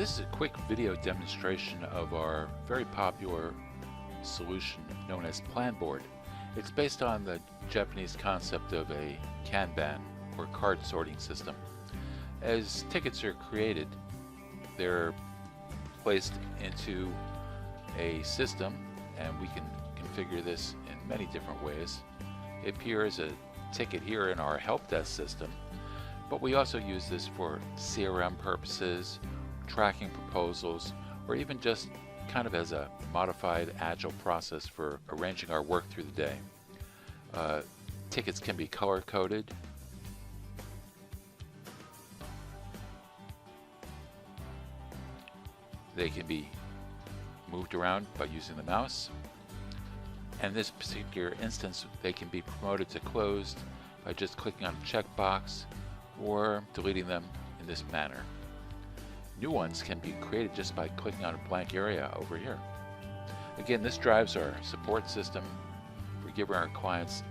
This is a quick video demonstration of our very popular solution known as PlanBoard. It's based on the Japanese concept of a Kanban, or card sorting system. As tickets are created, they're placed into a system, and we can configure this in many different ways. It appears a ticket here in our help desk system, but we also use this for CRM purposes, tracking proposals, or even just kind of as a modified agile process for arranging our work through the day. Tickets can be color coded. They can be moved around by using the mouse. And in this particular instance, they can be promoted to closed by just clicking on a checkbox or deleting them in this manner. New ones can be created just by clicking on a blank area over here. Again, this drives our support system for giving our clients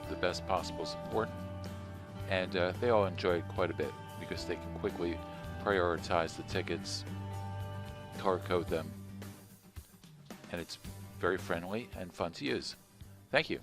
the best possible support, and they all enjoy it quite a bit because they can quickly prioritize the tickets, color code them, and it's very friendly and fun to use. Thank you.